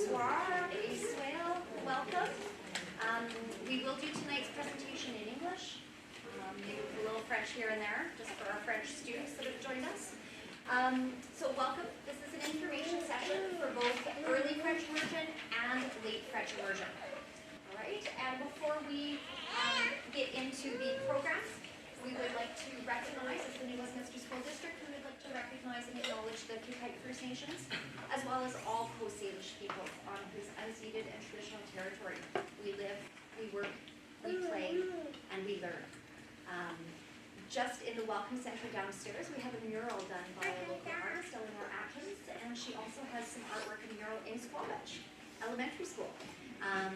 Bonsoir et soyez welcome. We will do tonight's presentation in English. Maybe with a little French here and there, just for our French students that have joined us. So welcome. This is an information session for both early French immersion and late French immersion. All right, and before we get into the programs, we would like to recognize, as the New Westminster School District, we would like to recognize and acknowledge the Kukai First Nations, as well as all Coast Salish people on whose unceded and traditional territory we live, we work, we play, and we learn. Just in the Welcome Center downstairs, we have a mural done by a local artist, Eleanor Atkins, and she also has some artwork and mural in Squamish Elementary School.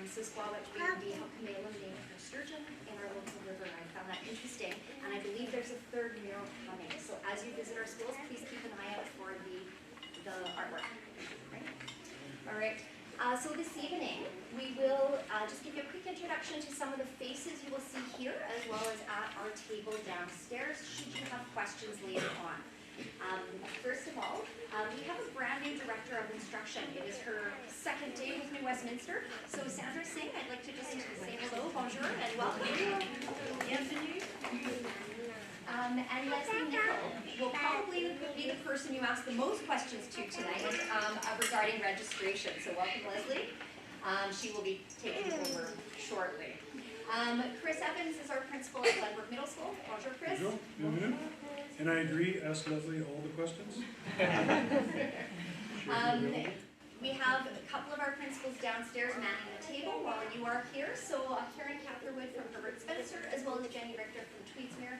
So Squamish being the Hokamelan name for sturgeon in our local river. I found that interesting, and I believe there's a third mural coming. So as you visit our schools, please keep an eye out for the artwork. Right? All right. So this evening, we will just give you a quick introduction to some of the faces you will see here, as well as at our table downstairs, should you have questions later on. First of all, we have a brand new director of instruction. It is her second day with New Westminster. So Sandra Singh, I'd like to just say hello, bonjour, and welcome. Bienvenue. And Leslie Nicol will probably be the person you ask the most questions to tonight regarding registration. So welcome, Leslie. She will be taking over shortly. Chris Evans is our principal at Glenbrook Middle School. Bonjour, Chris. Bonjour. Bienvenue. And I agree, ask Leslie all the questions. We have a couple of our principals downstairs manning the table while you are here. So Karen Catherwood from Herbert Spencer, as well as Jenny Richter from Tweedsmuir,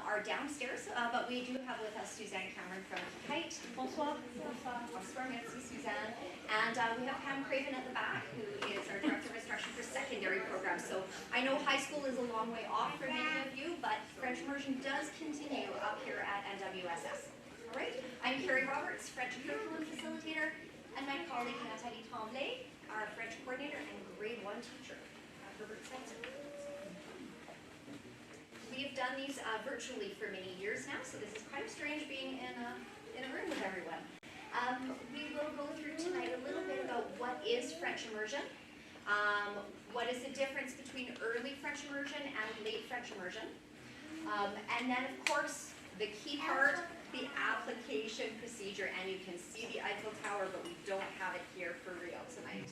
are downstairs. But we do have with us Suzanne Cameron from Kite. Bonsoir. Bonsoir, merci Suzanne. And we have Pam Craven at the back, who is our Director of Instruction for Secondary Programs. So I know high school is a long way off for many of you, but French immersion does continue up here at NWSS. All right, I'm Carrie Roberts, French curriculum facilitator, and my colleague Nathalie Tremblay, our French coordinator and grade 1 teacher at Herbert Spencer. We have done these virtually for many years now, so this is kind of strange being in a room with everyone. We will go through tonight a little bit about what is French immersion, what is the difference between early French immersion and late French immersion, and then of course the key part, the application procedure, and you can see the Eiffel Tower, but we don't have it here for real tonight.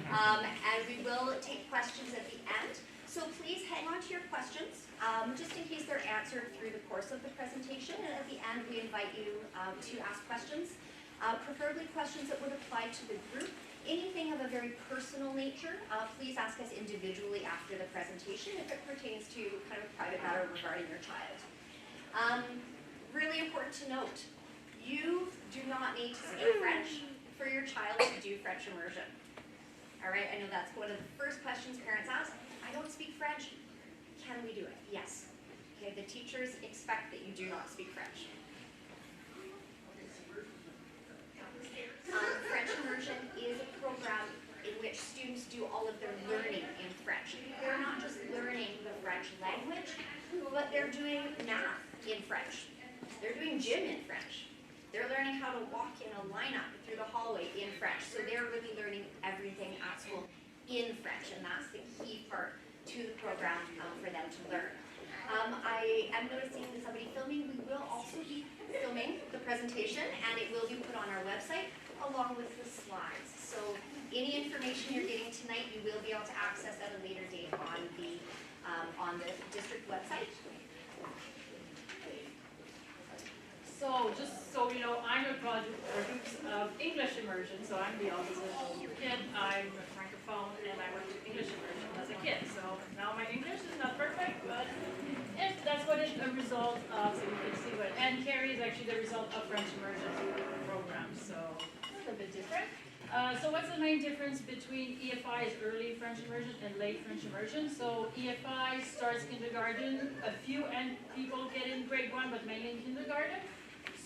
And we will take questions at the end. So please hang on to your questions, just in case they're answered through the course of the presentation. And at the end, we invite you to ask questions, preferably questions that would apply to the group. Anything of a very personal nature, please ask us individually after the presentation if it pertains to kind of a private matter regarding your child. Really important to note, you do not need to speak French for your child to do French immersion. All right, I know that's one of the first questions parents ask. I don't speak French. Can we do it? Yes. Okay, the teachers expect that you do not speak French. French immersion is a program in which students do all of their learning in French. They're not just learning the French language, but they're doing math in French. They're doing gym in French. They're learning how to walk in a lineup through the hallway in French. So they're really learning everything at school in French, and that's the key part to the program for them to learn. I am noticing somebody filming. We will also be filming the presentation, and it will be put on our website along with the slides. So any information you're getting tonight, you will be able to access at a later date on the district website. So just so you know, I'm a graduate of English immersion, so I'm the opposite of your kid. I'm a francophone and I went to English immersion as a kid. So now my English is not perfect, but that's what it's a result of. So you can see what, and Carrie is actually the result of French immersion program. So it's a bit different. So what's the main difference between EFI's early French immersion and late French immersion? So EFI starts kindergarten. A few people get in grade 1, but mainly in kindergarten.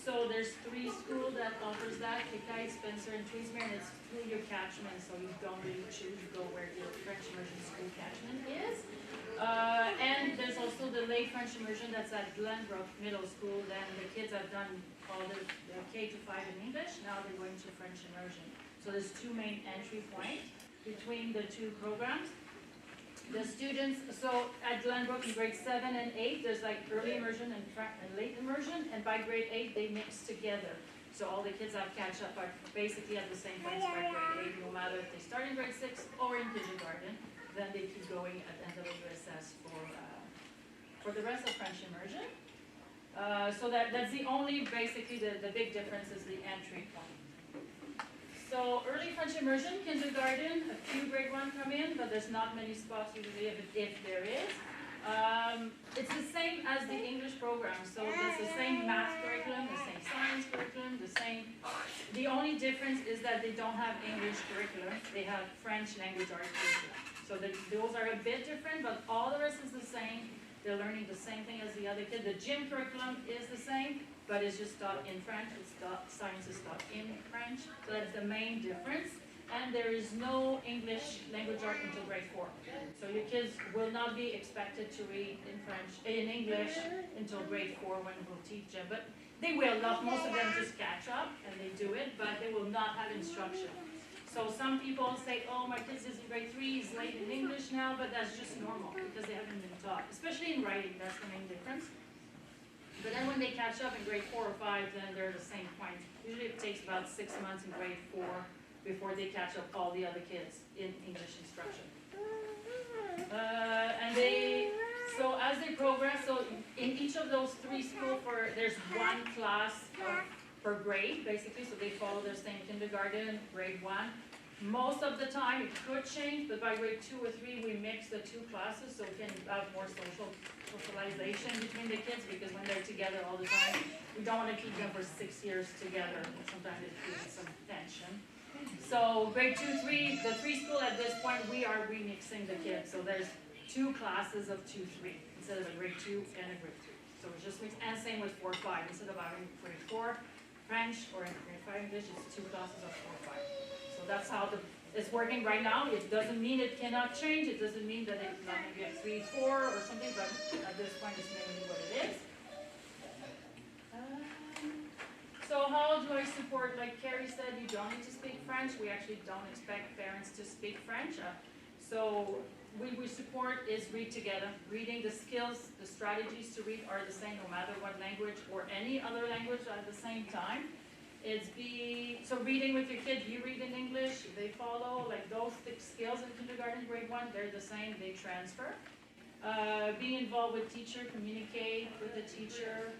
So there's 3 schools that offers that, Kite, Spencer, and Tweedsmuir, and it's through your catchment, so you don't really choose to go where your French immersion school catchment is. And there's also the late French immersion that's at Glenbrook Middle School. Then the kids have done all the K to 5 in English, now they're going to French immersion. So there's two main entry points between the two programs. The students, so at Glenbrook in grade 7 and 8, there's like early immersion and late immersion, and by grade 8 they mix together. So all the kids have catch up are basically at the same points by grade 8, no matter if they start in grade 6 or in kindergarten, then they keep going at NWSS for the rest of French immersion. So that's the only, basically the big difference is the entry point. So early French immersion, kindergarten, a few grade 1 come in, but there's not many spots usually if there is. It's the same as the English program, so it's the same math curriculum, the same science curriculum, the only difference is that they don't have English curriculum, they have French language arts curriculum. So those are a bit different, but all the rest is the same. They're learning the same thing as the other kids. The gym curriculum is the same, but it's just taught in French. Science is taught in French, so that's the main difference. And there is no English language art until grade 4. So your kids will not be expected to read in English until grade 4 when we'll teach them. But they will. Most of them just catch up and they do it, but they will not have instruction. So some people say, oh, my kids is in grade 3, he's late in English now, but that's just normal because they haven't been taught. Especially in writing, that's the main difference. But then when they catch up in grade 4 or 5, then they're the same point. Usually it takes about 6 months in grade 4 before they catch up all the other kids in English instruction. So as they progress, so in each of those 3 schools, there's one class per grade, basically, so they follow the same kindergarten, grade 1. Most of the time, it could change, but by grade 2 or 3, we mix the 2 classes, so we can have more socialization between the kids, because when they're together all the time, we don't want to keep them for 6 years together. Sometimes it creates some tension. So grade 2, 3, the 3 school at this point, we are remixing the kids. So there's 2 classes of 2, 3 instead of a grade 2 and a grade 3. So we just mix, and same with 4, 5. Instead of having grade 4 French or grade 5 English, it's 2 classes of 4, 5. So that's how it's working right now. It doesn't mean it cannot change. It doesn't mean that it's not going to be a 3, 4 or something, but at this point, it's mainly what it is. So how do I support, like Carrie said, you don't need to speak French. We actually don't expect parents to speak French. So we support is read together. Reading, the skills, the strategies to read are the same no matter what language or any other language at the same time. So reading with your kid, you read in English, they follow, like those skills in kindergarten, grade 1, they're the same, they transfer. Being involved with teacher, communicate with the teacher,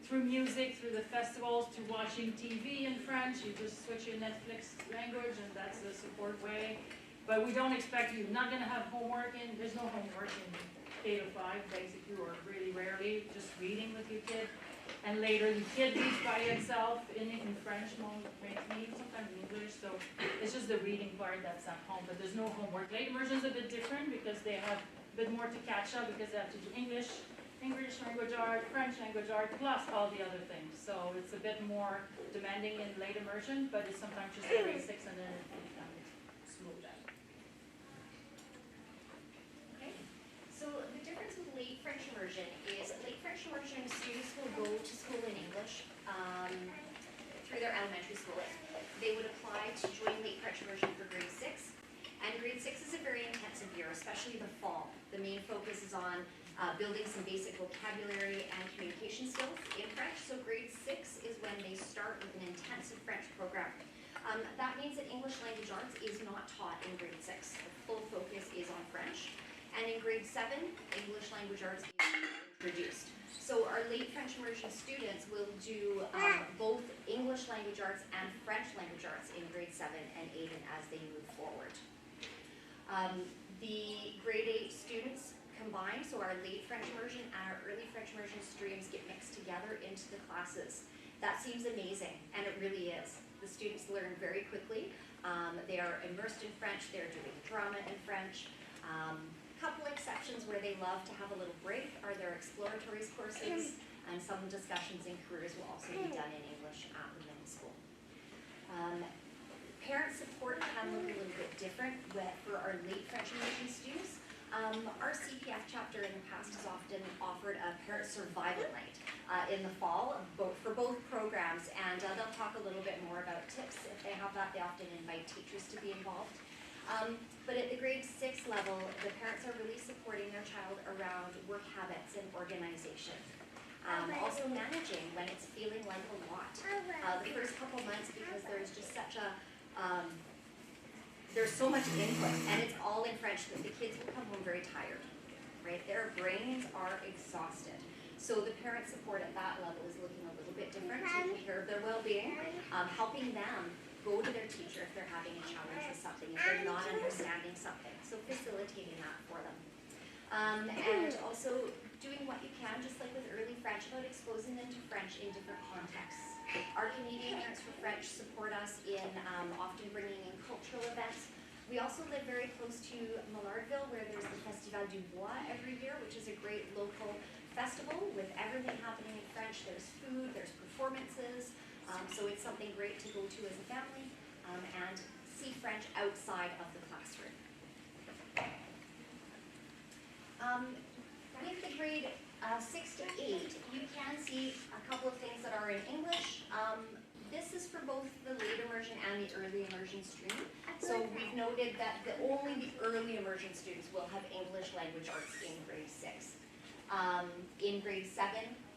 through music, through the festivals, to watching TV in French. You just switch your Netflix language and that's the support way. But we don't expect you're not going to have homework there's no homework in K to 5 basically, or really rarely, just reading with your kid. And later the kid reads by itself in French, maybe sometimes in English, so it's just the reading part that's at home, but there's no homework. Late immersion is a bit different because they have a bit more to catch up because they have to do English language art, French language art, plus all the other things. So it's a bit more demanding in late immersion, but it's sometimes just grade 6 and then it can smooth out. Okay. So the difference with late French immersion is late French immersion students will go to school in English through their elementary school. They would apply to join late French immersion for grade 6. And grade 6 is a very intensive year, especially the fall. The main focus is on building some basic vocabulary and communication skills in French. So grade 6 is when they start with an intensive French program. That means that English language arts is not taught in grade 6. The full focus is on French. And in grade 7, English language arts is introduced. So our late French immersion students will do both English language arts and French language arts in grade 7 and 8 and as they move forward. The grade 8 students combine, so our late French immersion and our early French immersion streams get mixed together into the classes. That seems amazing, and it really is. The students learn very quickly. They are immersed in French, they're doing drama in French. Couple exceptions where they love to have a little break are their exploratories courses, and some discussions in careers will also be done in English at the middle school. Parent support can look a little bit different for our late French immersion students. Our CPF chapter in the past has often offered a parent survival night in the fall for both programs, and they'll talk a little bit more about tips. If they have that, they often invite teachers to be involved. But at the grade 6 level, the parents are really supporting their child around work habits and organization. Also managing when it's feeling like a lot. The first couple months, because there's just such a, there's so much input, and it's all in French, that the kids will come home very tired, right? Their brains are exhausted. So the parent support at that level is looking a little bit different, taking care of their well-being, helping them go to their teacher if they're having a challenge with something, if they're not understanding something. So facilitating that for them. And also doing what you can, just like with early French, about exposing them to French in different contexts. Our Canadian Parents for French support us in often bringing in cultural events. We also live very close to Millardville, where there's the Festival du Bois every year, which is a great local festival with everything happening in French. There's food, there's performances, so it's something great to go to as a family and see French outside of the classroom. With the grade 6 to 8, you can see a couple of things that are in English. This is for both the late immersion and the early immersion stream. So we've noted that only the early immersion students will have English language arts in grade 6. In grade 7,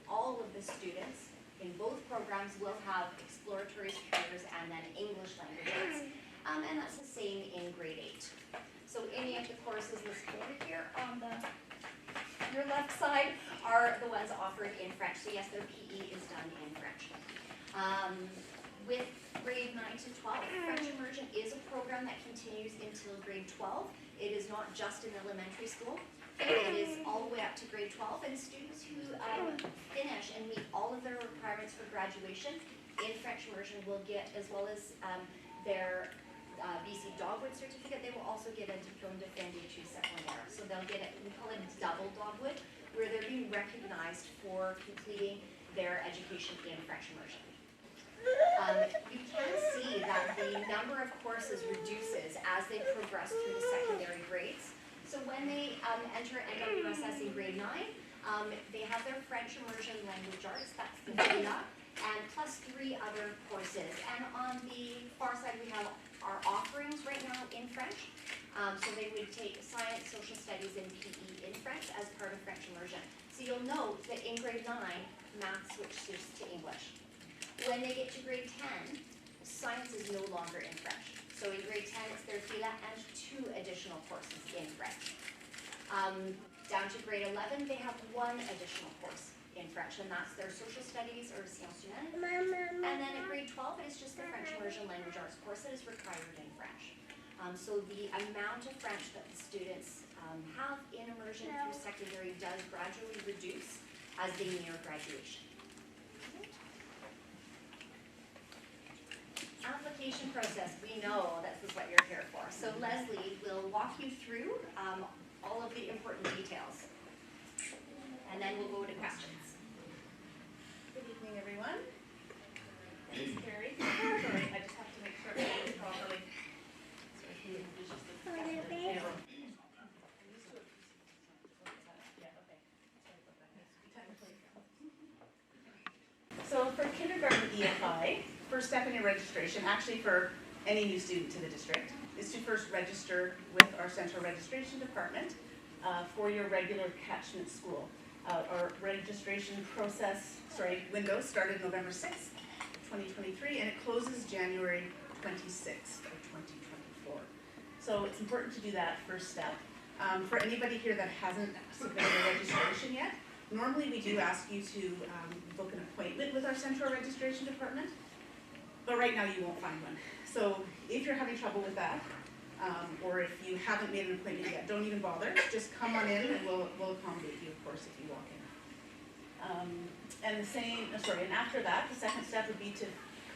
all of the students in both programs will have exploratory careers and then English language arts. And that's the same in grade 8. So any of the courses listed over here on your left side are the ones offered in French. So yes, their PE is done in French. With grade 9 to 12, French Immersion is a program that continues until grade 12. It is not just in elementary school. It is all the way up to grade 12, and students who finish and meet all of their requirements for graduation in French Immersion will get, as well as their BC Dogwood certificate, they will also get a Diplôme de fin d'études secondaires. So they'll get it, we call it double Dogwood, where they're being recognized for completing their education in French Immersion. You can see that the number of courses reduces as they progress through the secondary grades. So when they enter NWSS in grade 9, they have their French Immersion language arts, that's the VIA, and plus 3 other courses. And on the far side, we have our offerings right now in French. So they would take science, social studies, and PE in French as part of French Immersion. So you'll note that in grade 9, math switches to English. When they get to grade 10, science is no longer in French. So in grade 10, it's their FILA and 2 additional courses in French. Down to grade 11, they have 1 additional course in French, and that's their social studies or sciences humaines. And then at grade 12, it is just the French Immersion language arts course that is required in French. So the amount of French that the students have in immersion through secondary does gradually reduce as they near graduation. Application process, we know this is what you're here for. So Leslie will walk you through all of the important details. And then we'll go to questions. Good evening, everyone. Thanks, Carrie. Sorry, I just have to make sure I do this properly. So if you just So for kindergarten EFI, for secondary registration, actually for any new student to the district, is to first register with our central registration department for your regular catchment school. Our registration window started November 6th, 2023, and it closes January 26th of 2024. So it's important to do that first step. For anybody here that hasn't submitted a registration yet, normally we do ask you to book an appointment with our central registration department, but right now you won't find one. So if you're having trouble with that, or if you haven't made an appointment yet, don't even bother. Just come on in and we'll accommodate you, of course, if you walk in. And after that, the second step would be to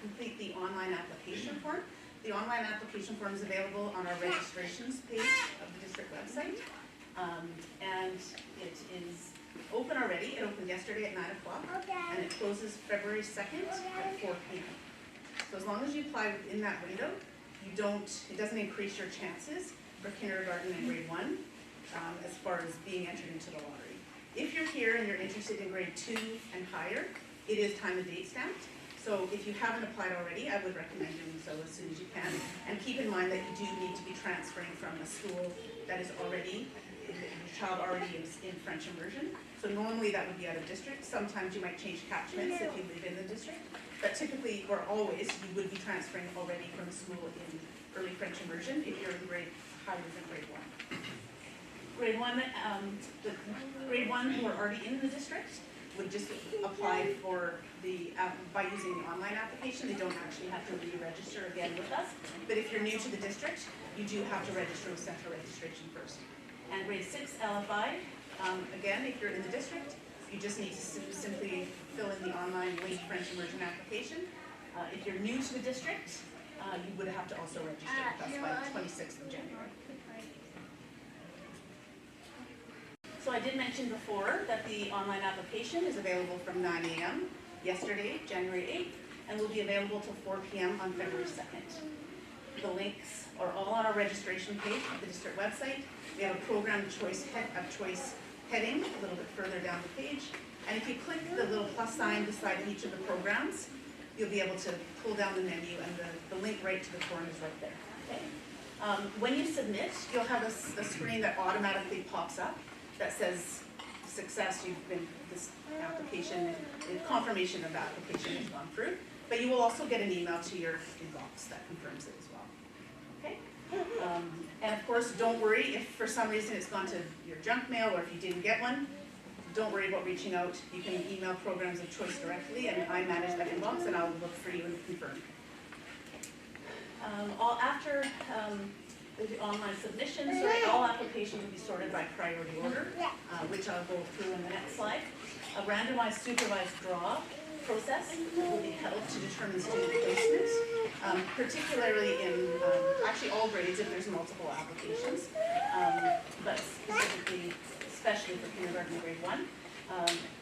complete the online application form. The online application form is available on our registrations page of the district website. And it is open already. It opened yesterday at 9 o'clock, and it closes February 2nd at 4 p.m. So as long as you apply within that window, it doesn't increase your chances for kindergarten and grade 1. as far as being entered into the lottery. If you're here and you're interested in grade 2 and higher, it is time and date stamped. So if you haven't applied already, I would recommend doing so as soon as you can. And keep in mind that you do need to be transferring from a school that is already, your child already is in French Immersion. So normally that would be out of district. Sometimes you might change catchments if you live in the district. But typically, or always, you would be transferring already from a school in early French Immersion if you're in grade higher than grade 1. Grade 1, the grade 1 who are already in the district would just apply for the, by using the online application. They don't actually have to re-register again with us. But if you're new to the district, you do have to register with central registration first. And grade 6 LFI, again, if you're in the district, you just need to simply fill in the online linked French Immersion application. If you're new to the district, you would have to also register with us by the 26th of January. So I did mention before that the online application is available from 9 a.m. yesterday, January 8th, and will be available till 4 p.m. on February 2nd. The links are all on our registration page of the district website. We have a program choice heading a little bit further down the page. And if you click the little plus sign beside each of the programs, you'll be able to pull down the menu, and the link right to the form is right there. Okay? When you submit, you'll have a screen that automatically pops up that says success, you've been, this application, confirmation of the application has gone through. But you will also get an email to your inbox that confirms it as well. Okay? And of course, don't worry if for some reason it's gone to your junk mail or if you didn't get one. Don't worry about reaching out. You can email programs of choice directly, and I manage that inbox, and I'll look for you and confirm. After the online submissions, all applications will be sorted by priority order, which I'll go through in the next slide. A randomized supervised draw process will be held to determine student placement, particularly in actually all grades if there's multiple applications, but specifically, especially for kindergarten and grade 1.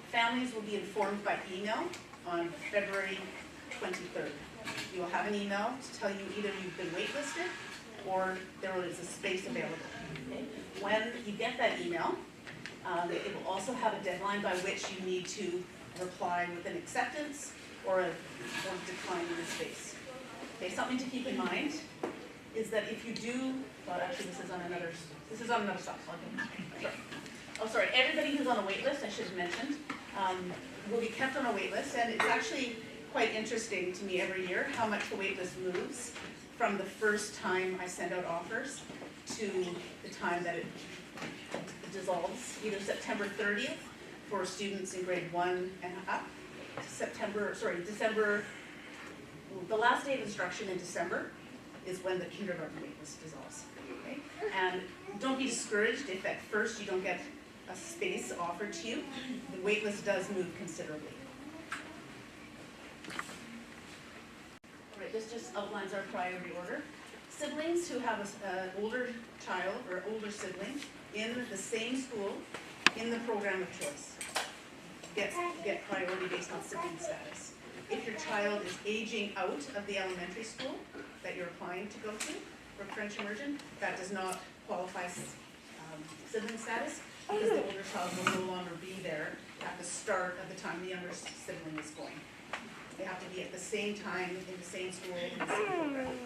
Families will be informed by email on February 23rd. You will have an email to tell you either you've been waitlisted or there is a space available. Okay? When you get that email, it will also have a deadline by which you need to reply with an acceptance or declining the space. Okay, something to keep in mind is that if you do, well actually this is on another stop. Sorry, everybody who's on a wait list, I should have mentioned, will be kept on a wait list, and it's actually quite interesting to me every year how much the wait list moves from the first time I send out offers to the time that it dissolves, either September 30th for students in grade 1 and up, December, the last day of instruction in December is when the kindergarten wait list dissolves. Okay? And don't be discouraged if at first you don't get a space offered to you. The wait list does move considerably. All right, this just outlines our priority order. Siblings who have an older child or older sibling in the same school in the program of choice get priority based on sibling status. If your child is aging out of the elementary school that you're applying to go to for French Immersion, that does not qualify sibling status because the older child will no longer be there at the start of the time the younger sibling is going. They have to be at the same time in the same school in the same program.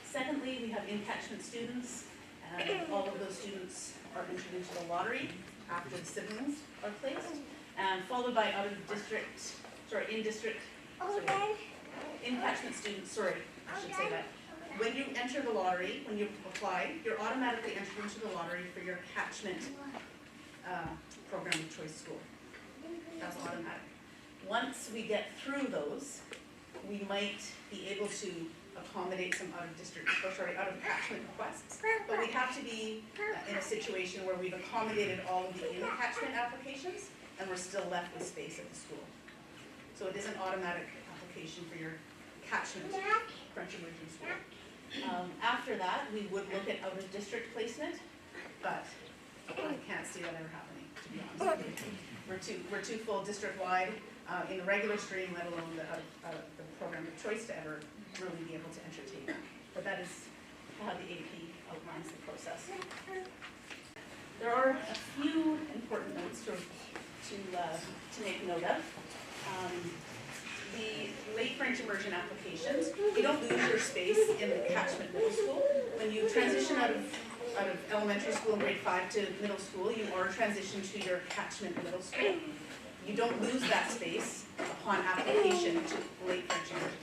Secondly, we have in-catchment students, and all of those students are entered into the lottery after the siblings are placed, and followed by in-catchment students, I should say that. When you enter the lottery, when you apply, you're automatically entered into the lottery for your catchment program of choice school. That's automatic. Once we get through those, we might be able to accommodate some out of catchment requests, but we have to be in a situation where we've accommodated all of the in-catchment applications and we're still left with space at the school. So it is an automatic application for your catchment French Immersion school. After that, we would look at out-of-district placement, but I can't see that ever happening, to be honest with you. We're too full district-wide in the regular stream, let alone the program of choice to ever really be able to entertain that. But that is how the AP outlines the process. There are a few important notes to make note of. The late French immersion applications, you don't lose your space in the catchment middle school. When you transition out of elementary school in grade 5 to middle school, you are transitioned to your catchment middle school. You don't lose that space upon application to late French immersion.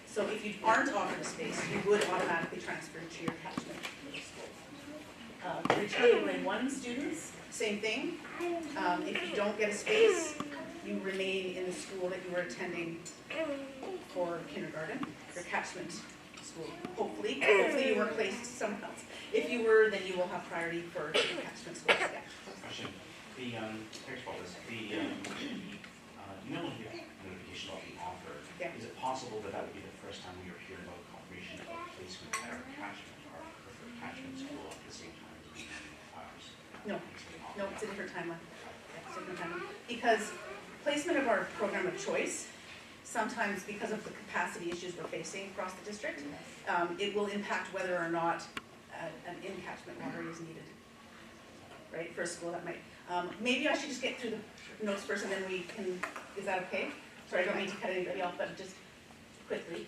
So if you aren't offered a space, you would automatically transfer to your catchment middle school. Returning grade 1 students, same thing. If you don't get a space, you remain in the school that you were attending for kindergarten, your catchment school. Hopefully you were placed somewhere else. If you were, then you will have priority for your catchment school. Yeah. Question. Thanks for this. Email notification about the offer. Yeah. Is it possible that that would be the first time we are hearing about confirmation of placement at our catchment or preferred catchment school at the same time as we ours? No, it's a different timeline. Yeah, it's a different timeline. Because placement of our program of choice, sometimes because of the capacity issues we're facing across the district, it will impact whether or not an in-catchment lottery is needed, right, for a school that might. Maybe I should just get through the notes first and then we can, is that okay? Sorry, I don't mean to cut anybody off, but just quickly.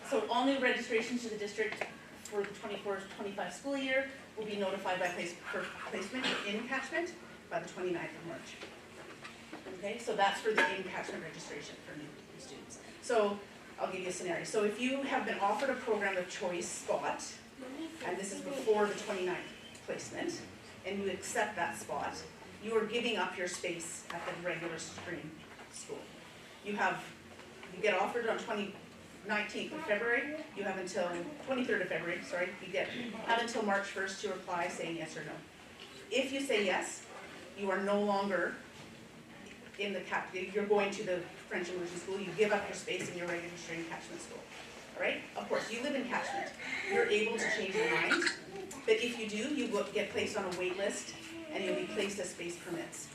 So all new registrations to the district for the 24-25 school year will be notified by placement in catchment by the 29th of March. Okay, so that's for the in-catchment registration for new students. So I'll give you a scenario. So if you have been offered a program of choice spot, and this is before the 29th placement, and you accept that spot, you are giving up your space at the regular stream school. You get offered on 19th of February, you have until 23rd of February, sorry, have until March 1st to reply saying yes or no. If you say yes, you are no longer in the you're going to the French Immersion School, you give up your space in your regular stream catchment school. All right? Of course, you live in catchment. You're able to change your mind, but if you do, you will get placed on a wait list and you'll be placed as space permits.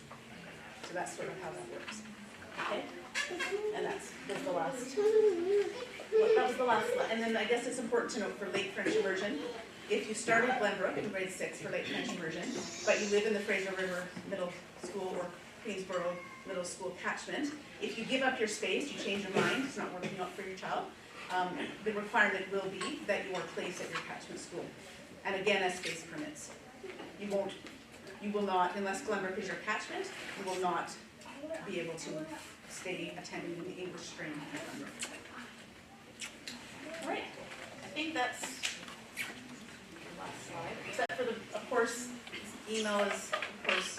So that's sort of how that works. Okay? And that was the last, and then I guess it's important to note for late French immersion, if you start at Glenbrook in grade 6 for late French immersion, but you live in the Fraser River Middle School or Queensborough Middle School catchment, if you give up your space, you change your mind, it's not working out for your child, the requirement will be that you are placed at your catchment school. And again, as space permits. You will not, unless Glenbrook is your catchment, you will not be able to stay attending the English stream at Glenbrook. All right, I think that's the last slide, except for of course, email is, of course,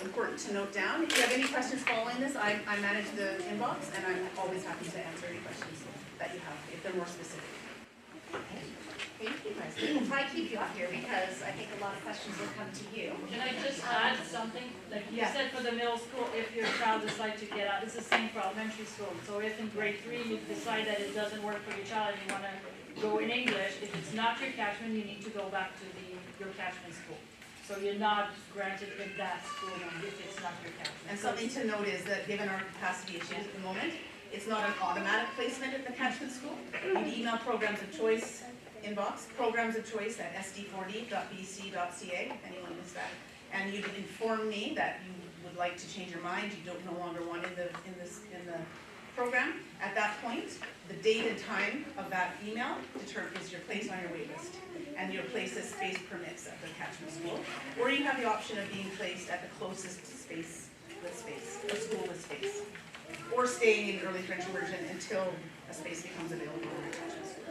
important to note down. If you have any questions following this, I manage the inbox, and I'm always happy to answer any questions that you have, if they're more specific. Thank you, Leslie. We'll try to keep you up here because I think a lot of questions will come to you. Can I just add something? Like you Yeah. said for the middle school, if your child decides to get out, it's the same for elementary school. So if in grade 3 you decide that it doesn't work for your child and you want to go in English, if it's not your catchment, you need to go back to your catchment school. So you're not granted in that school if it's not your catchment. And something to note is that given our capacity issues at the moment, it's not an automatic placement at the catchment school. You'd email programs of choice inbox, programs of choice at sd4d.bc.ca, if anyone missed that. And you'd inform me that you would like to change your mind, you don't no longer want in the program. At that point, the date and time of that email is your place on your wait list. And your place as space permits at the catchment school. Or you have the option of being placed at the closest space with space, or school with space. Or staying in early French immersion until a space becomes available in your catchment school.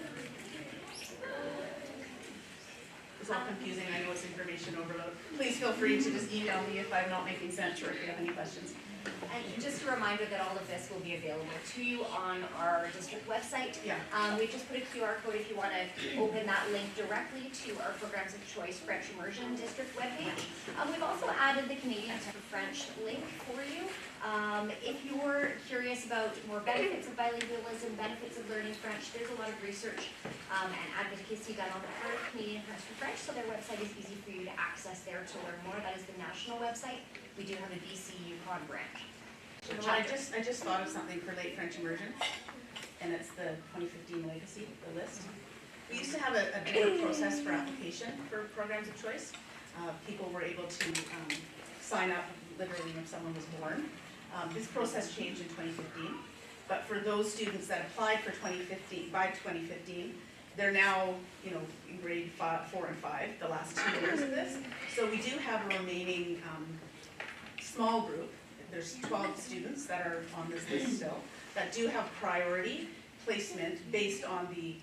It's all confusing, I know it's information overload. Please feel free to just email me if I'm not making sense or if you have any questions. And just a reminder that all of this will be available to you on our district website. Yeah. We've just put a QR code if you want to open that link directly to our Programs of Choice French Immersion District webpage. We've also added the Canadian for French link for you. If you're curious about more benefits of bilingualism, benefits of learning French, there's a lot of research and advocacy done on the part of Canadian Friends for French, so their website is easy for you to access there to learn more. That is the national website. We do have a BC Yukon branch. You know what, I just thought of something for late French immersion, and it's the 2015 legacy, the list. We used to have a different process for application for programs of choice. people were able to sign up literally when someone was born. This process changed in 2015, but for those students that applied for 2015, by 2015, they're now, you know, in grade 4 and 5, the last 2 years of this. So we do have a remaining small group. There's 12 students that are on this list still, that do have priority placement based on the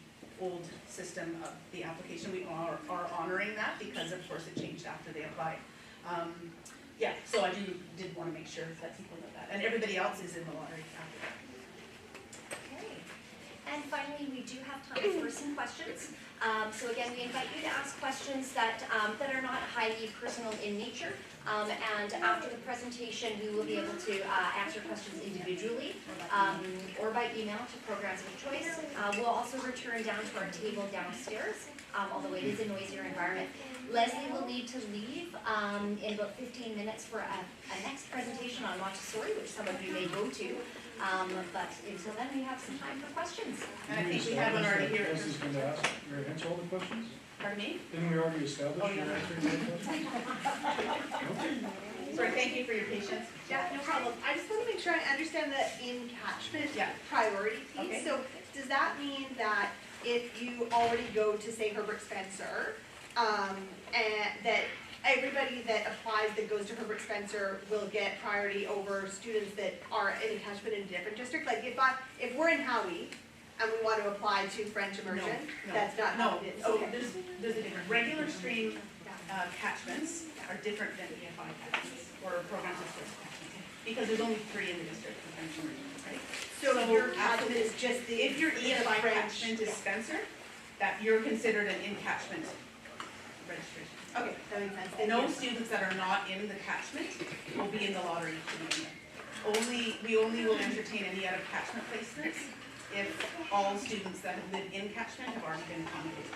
old system of the application. We are honoring that because of course it changed after they applied. Yeah, so I did want to make sure that people know that. And everybody else is in the lottery after that. Okay. And finally, we do have time for some questions. So again, we invite you to ask questions that are not highly personal in nature. And after the presentation, we will be able to answer questions individually or by email to programs of choice. We'll also return down to our table downstairs, although it is a noisier environment. Leslie will need to leave in about 15 minutes for a next presentation on Montessori, which some of you may go to. But until then, we have some time for questions. And I think we have one already here. Leslie's going to answer all the questions? Pardon me? Didn't we already establish you're answering all the questions? Sorry, thank you for your patience. Yeah, no problem. I just want to make sure I understand the in-catchment Yeah. priority piece. Okay. So does that mean that if you already go to, say, Herbert Spencer, and that everybody that applies that goes to Herbert Spencer will get priority over students that are in a catchment in a different district? Like if we're in Howie and we want to apply to French Immersion, No. that's not how it is. So Okay. there's a difference. Regular stream catchments are different than EFI catchments or programs of choice catchments. Because there's only 3 in the district for French Immersion, right? So your absolutely. catchment is just the. If your EFI French. catchment is Spencer, that you're considered an in-catchment registration. Okay, that makes sense. Thank No you. students that are not in the catchment will be in the lottery to begin with. We only will entertain any out of catchment placements if all students that have lived in catchment have already been accommodated.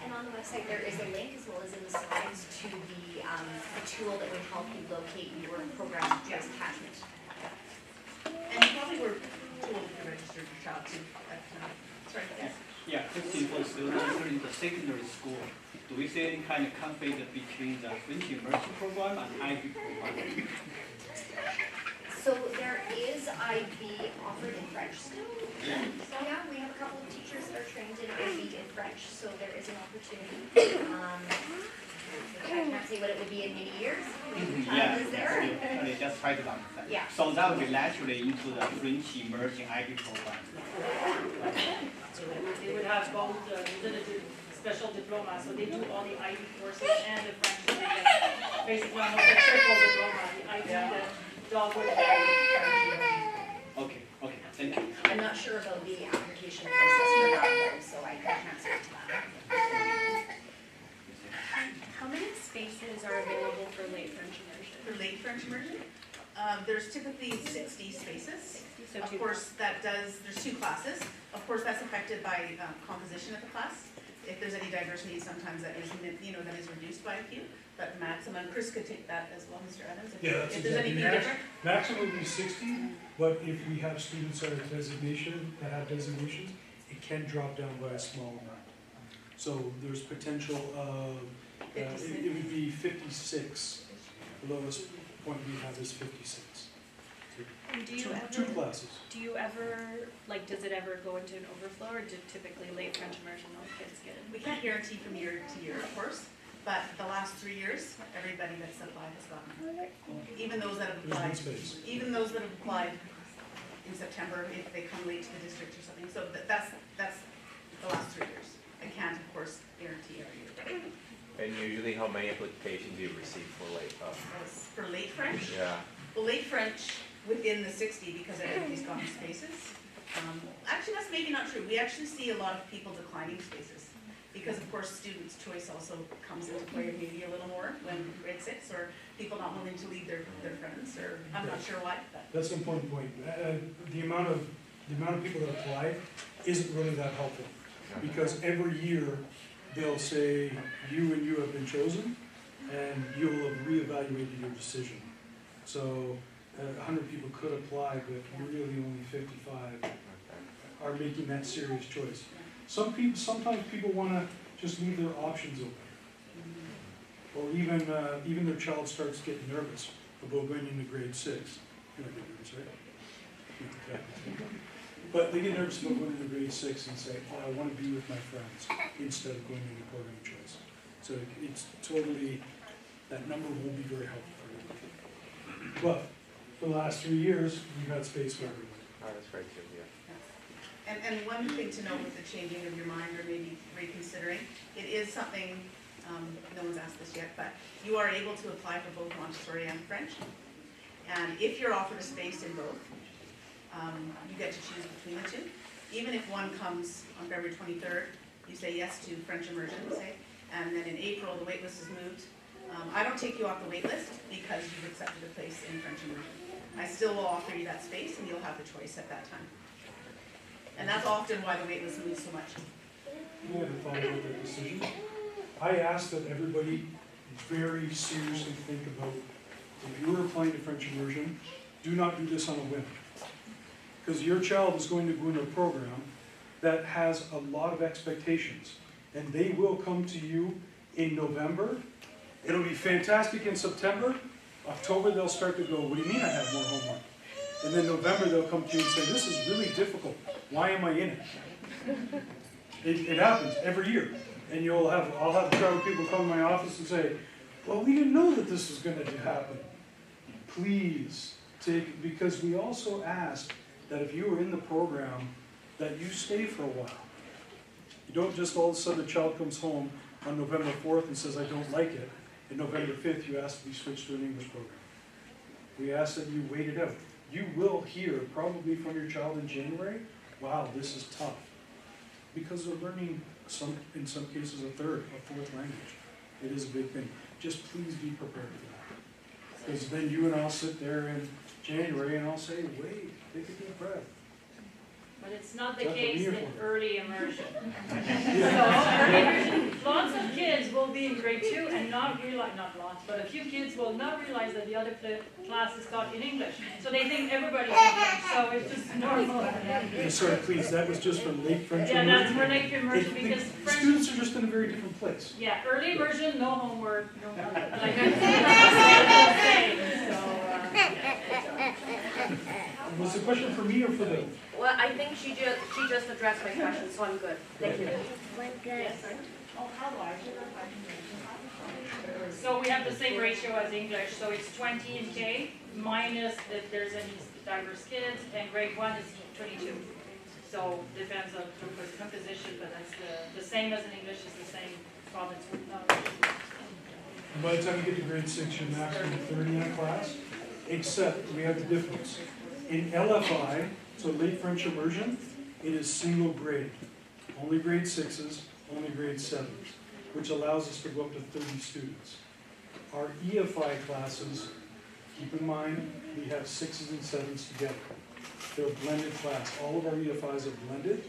And on the website, there is a link as well as in the slides to the tool that would help you locate your program of choice attachment. And you probably were told if you registered your child to, sorry, yes? Yeah, 15 for students entering the secondary school. Do we see any kind of conflict between the French Immersion program and IB program? So there is IB offered in French still. So yeah, we have a couple of teachers that are trained in IB in French, so there is an opportunity. I can't say what it would be in many years. When the Yeah, child is there. okay, just try to understand. Yeah. So that will be naturally into the French Immersion IB program. They would have both the special diploma, so they do all the IB courses and the French. So they get basically almost a triple diploma. The IB, the dog would have French. Okay, thank you. I'm not sure about the application process for that though, so I can't speak to that. How many spaces are available for late French immersion? For late French immersion, there's typically 60 spaces. So Of course, there's 2 classes. Of course, that's affected by composition of the class. If there's any diversity, sometimes that is, that is reduced by a few. But maximum, Chris could take that as well, Mr. Evans. Yeah, that's If there's exactly. anything different. Maximum would be 60, but if we have students that have designations, it can drop down by a small amount. So there's potential of, it would be 56. The lowest point we have is 56. And do Two classes. do you ever, like, does it ever go into an overflow, or do typically late French immersion all kids get in? We can't guarantee from year to year, of course, but the last 3 years, everybody that's applied has gotten it. Even those that have There's one applied, space. even those that have applied in September, if they come late to the district or something. So that's the last 3 years. I can't, of course, guarantee every year. And usually how many applications do you receive for late? As for late French, Yeah. well, late French within the 60 because everybody's gotten spaces. Actually, that's maybe not true. We actually see a lot of people declining spaces because, of course, students' choice also comes into play maybe a little more when grade 6 or people not willing to leave their friends or I'm not sure why. But That's an important point. The amount of people that apply isn't really that helpful. Because every year, they'll say, you and you have been chosen, and you will have reevaluated your decision. So 100 people could apply, but really only 55 are making that serious choice. Sometimes people want to just leave their options open. or even their child starts getting nervous about going into grade 6. You're not getting nervous, right? Yeah. But they get nervous about going into grade 6 and say, oh, I want to be with my friends instead of going into program choice. So it's totally, that number won't be very helpful for everybody. But for the last 3 years, we've had space for everybody. Oh, that's great too, yeah. And one thing to note with the changing of your mind or maybe reconsidering, it is something, no one's asked this yet, but you are able to apply for both Montessori and French. And if you're offered a space in both, you get to choose between the two. Even if one comes on February 23rd, you say yes to French Immersion, say, and then in April the wait list is moved. I don't take you off the wait list because you've accepted a place in French Immersion. I still will offer you that space and you'll have the choice at that time. And that's often why the wait list moves so much. You haven't thought about that decision. I ask that everybody very seriously think about, if you are applying to French Immersion, do not do this on a whim. Because your child is going to go into a program that has a lot of expectations. And they will come to you in November. It'll be fantastic in September. October they'll start to go, what do you mean I have more homework? And then November they'll come to you and say, this is really difficult. Why am I in it? It happens every year. And I'll have travel people come to my office and say, well, we didn't know that this was going to happen. Please take, because we also ask that if you are in the program, that you stay for a while. You don't just all of a sudden a child comes home on November 4th and says, I don't like it. And November 5th, you ask to be switched to an English program. We ask that you wait it out. You will hear, probably from your child in January, wow, this is tough. Because they're learning, in some cases, a third, a fourth language. It is a big thing. Just please be prepared for that. Because then you and I'll sit there in January and I'll say, wait, take a deep breath. But it's not the That's what case we're in here for. early immersion. So early immersion, lots of kids will be in grade 2 and not realize, not lots, but a few kids will not realize that the other class is taught in English. So they think everybody's English, so it's just normal. Yeah, sorry, please, that was just for late French Yeah, immersion. that's for late immersion The because French, students are just in a very different place. yeah, early immersion, no homework, no nothing. Like that's the same. So, Was the question for me or for them? Well, I think she just addressed my question, so I'm good. Thank you. So we have the same ratio as English, so it's 20 in K, minus if there's any diverse kids, and grade 1 is 22. So depends on the composition, but that's the same as in English, is the same province. And by the time you get to grade 6, you're maximum 30 in a class, except we have the difference. In LFI, so late French immersion, it is single grade. Only grade 6s, only grade 7s, which allows us to go up to 30 students. Our EFI classes, keep in mind, we have 6s and 7s together. They're a blended class. All of our EFIs are blended,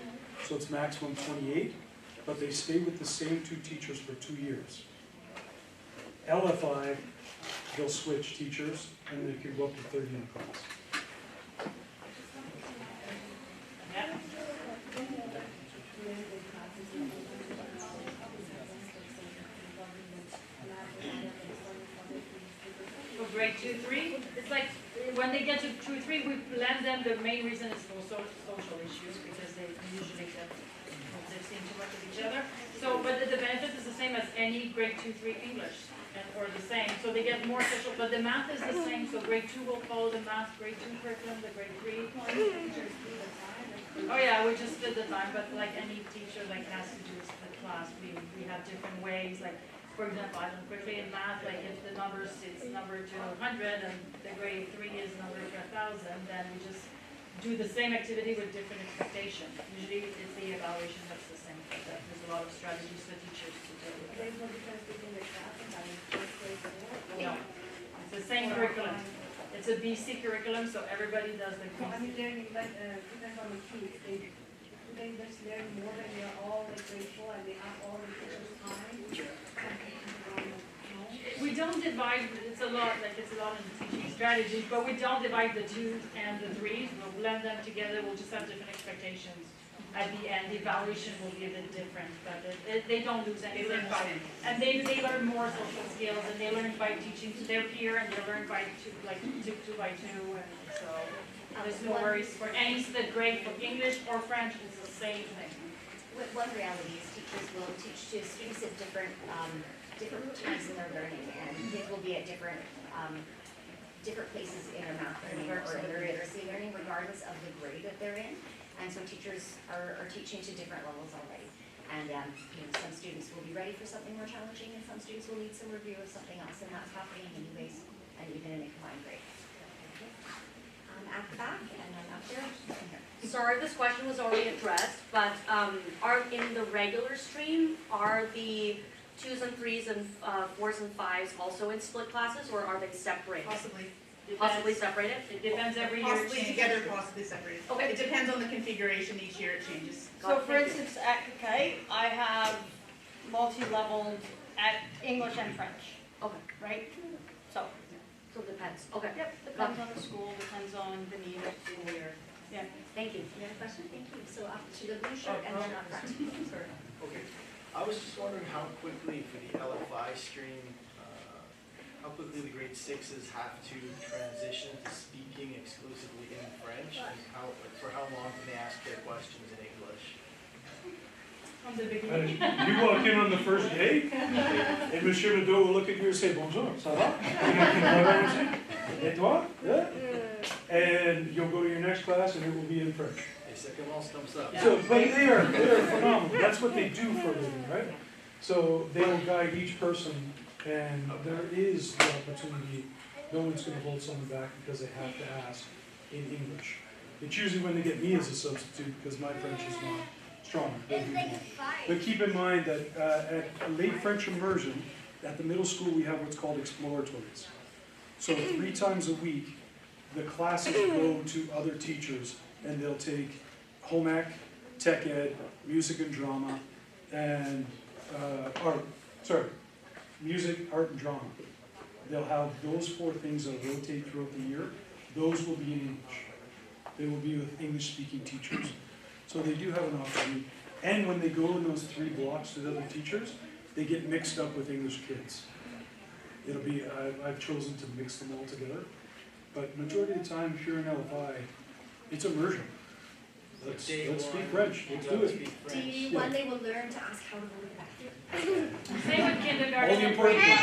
so it's maximum 28, but they stay with the same 2 teachers for 2 years. LFI, they'll switch teachers, and they can go up to 30 in a class. Yeah. For grade 2, 3, it's like when they get to 2, 3, we blend them. The main reason is social issues because they usually they've seen too much of each other. So, but the benefit is the same as any grade 2, 3 English, or the same. So they get more social, but the math is the same. So grade 2 will follow the math grade 2 curriculum, the grade 3. Oh yeah, we just did the time, but like any teacher has to do the class. We have different ways. Like for example, I don't quickly in math, like if the numbers it's number to 100 and the grade 3 is number to 1,000, then we just do the same activity with different expectation. Usually it's the evaluation that's the same. But there's a lot of strategies for teachers to do with that. There's no difference between the classes and first grade and No, it's the same curriculum. It's a BC curriculum, so everybody does the So I mean, learning depends on the kids. They just learn more when they're all grateful and they have all the teachers' time. We don't divide, it's a lot in the teaching strategies, but we don't divide the 2s and the 3s. We'll blend them together, we'll just have different expectations. at the end, the evaluation will be a bit different, but they don't lose They anything learn by, by and they learn more social skills, and they learn by teaching to their peer, and they learn by two by two, and so there's no worries for any grade for English or French, it's the same thing. One reality is teachers will teach to students at different times in their learning, and kids will be at different places in their math learning or in their literacy learning, regardless of the grade that they're in. And so teachers are teaching to different levels already. And some students will be ready for something more challenging, and some students will need some review of something else, and that's happening anyways, and even in a combined grade. At the back, and then up there, and here. Sorry, this question was already addressed, but are in the regular stream, are the 2s and 3s and 4s and 5s also in split classes, or are they separated? Possibly separated? It depends every year. Possibly together, possibly separated. Okay. It depends on the configuration, each year it changes. So for instance, at Kakay, I have multi-leveled at English and French, Okay, right? So, so it depends. Okay. yep, depends on the school, depends on the need of the year. Yeah. Thank you. You have a question? Thank you. So up to the blue shirt and then up front. Sorry. Okay, I was just wondering how quickly for the LFI stream, how quickly the grade 6s have to transition to speaking exclusively in French, and for how long can they ask their questions in English? From the beginning. You walk in on the first day, and Monsieur Ledoux will look at you and say, bonjour, ça va? Et toi? Yeah? And you'll go to your next class and it will be in French. Et ça commence comme ça. So, but they're phenomenal. That's what they do for a living, right? So they will guide each person, and there is the opportunity. No one's going to hold someone back because they have to ask in English. It's usually when they get me as a substitute because my French is not strong. But keep in mind that at late French immersion, at the middle school we have what's called exploratories. So 3 times a week, the classes go to other teachers and they'll take home ec, tech ed, music and drama, and music, art, and drama. They'll have those 4 things that rotate throughout the year. Those will be in English. They will be with English-speaking teachers. So they do have an opportunity. And when they go in those 3 blocks to the other teachers, they get mixed up with English kids. It'll be, I've chosen to mix them all together. But majority of the time, if you're in LFI, it's immersion. Let's speak French. Let's do it. D1, they will learn to ask how to go to the bathroom. Same with kindergarten. All the important things.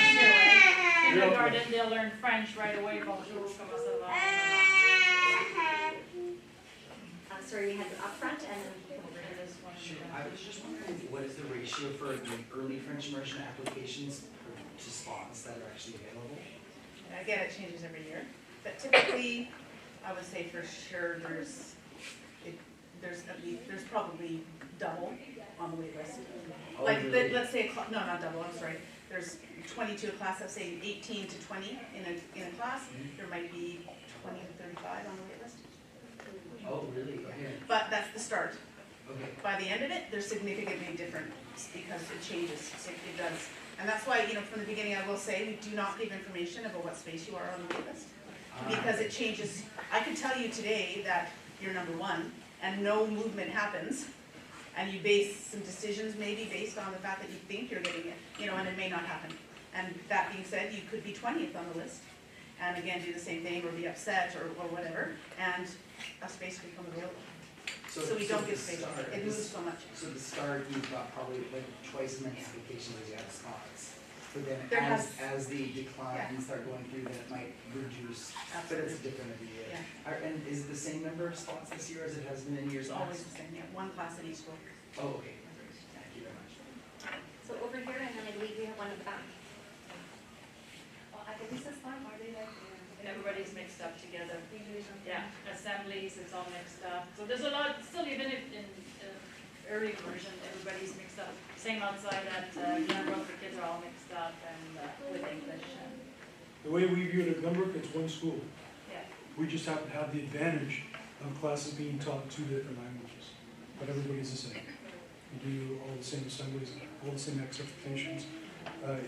Kindergarten, they'll learn French right away. Bonjour, comment ça va? Sorry, we had it up front and then over here this one. Sure. I was just wondering, what is the ratio for the early French immersion applications to spots that are actually available? Again, it changes every year, but typically, I would say for sure there's probably double on the wait list. Oh, Like, really? let's say, no, not double, I'm sorry. There's 22 a class, let's say 18 to 20 in a class. There might be 20 to 35 on the wait list. Oh, really? Okay. But that's the start. Okay. By the end of it, they're significantly different because it changes, it does. And that's why, from the beginning, I will say, we do not give information about what space you are on the wait list. Because it changes. I could tell you today that you're number 1 and no movement happens, and you base some decisions maybe based on the fact that you think you're getting it, and it may not happen. And that being said, you could be 20th on the list, and again, do the same thing or be upset or whatever, and a space will become available. So we don't give space, it moves so much. So the start, you've got probably like twice as many applications as you have spots. But then There as the declines start going through, then it might reduce, but it's different every year. Yeah. And is it the same number of spots this year as it has been in years It's past? always the same, yeah, 1 class at each school. Oh, okay. Thank you very much. So over here, and then I believe we have one at the back. I think this is fine, are they like? Everybody's mixed up together. Yeah, assemblies, it's all mixed up. So there's a lot, still even if in early version, everybody's mixed up. Same outside at Glenbrook, the kids are all mixed up and with English. The way we view it at Glenbrook, it's one school. Yeah. We just happen to have the advantage of classes being taught 2 different languages. But everybody's the same. We do all the same assemblies, all the same expectations.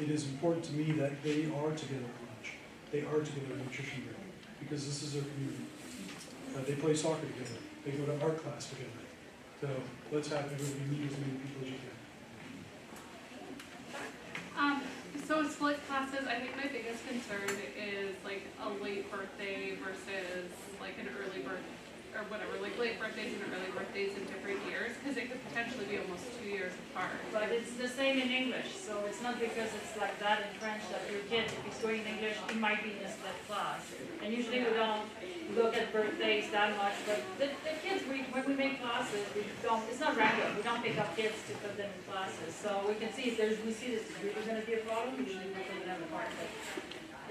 It is important to me that they are together at lunch. They are together in nutrition break, because this is their community. They play soccer together. They go to art class together. So let's have everybody meet as many people as you can. So split classes, I think my biggest concern is like a late birthday versus like an early birth, or whatever, like late birthdays and early birthdays in different years, because it could potentially be almost 2 years apart. But it's the same in English, so it's not because it's like that in French that your kid, if he's going in English, he might be in a split class. And usually we don't look at birthdays that much, but the kids, when we make classes, it's not random, we don't pick up kids to put them in classes. So we can see if we see this is really gonna be a problem, usually we put them apart. But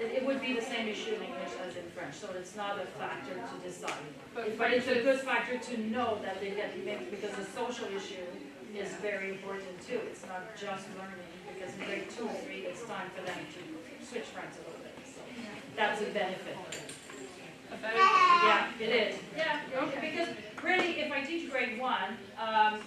it would be the same issue in English as in French, so it's not a factor to decide. But it's a good factor to know that they get mixed, because the social issue is very important too. It's not just learning, because in grade 2 or 3, it's time for them to switch friends a little bit. So that's a benefit. Yeah, it is. Yeah, because really, if I teach grade 1, I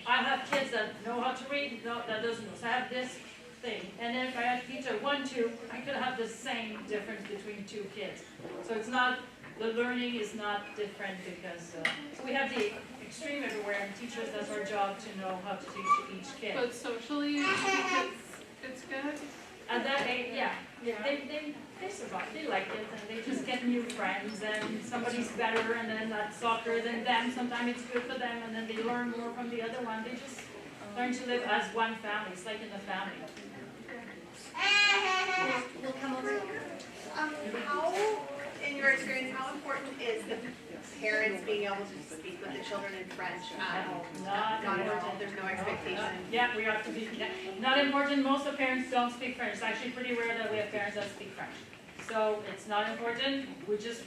have kids that know how to read, that doesn't have this thing. And then if I had teacher 1, 2, I could have the same difference between 2 kids. So it's not, the learning is not different because, so we have the extreme everywhere, and teachers, that's our job to know how to teach each kid. But socially, it's good? At that age, yeah, they survive, they like it, and they just get new friends, and somebody's better, and then at soccer than them, sometimes it's good for them, and then they learn more from the other one. They just learn to live as one family, it's like in a family. We'll come over here. How, in your experience, how important is the parents being able to speak with the children in French at home? Not at all, important. there's no expectation? Yeah, we have to be, not important, most of the parents don't speak French. It's actually pretty rare that we have parents that speak French. So it's not important, we just,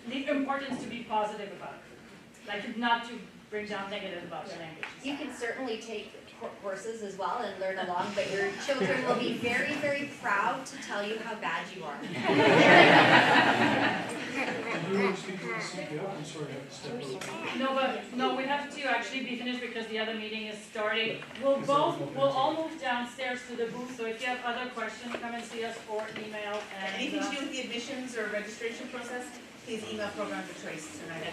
the importance to be positive about it. Like not to bring down negative about the language. You can certainly take courses as well and learn along, but your children will be very, very proud to tell you how bad you are. No, we have to actually be finished because the other meeting is starting. We'll all move downstairs to the booth, so if you have other questions, come and see us or email. And anything to do with the admissions or registration process, please email Program for Choice tonight.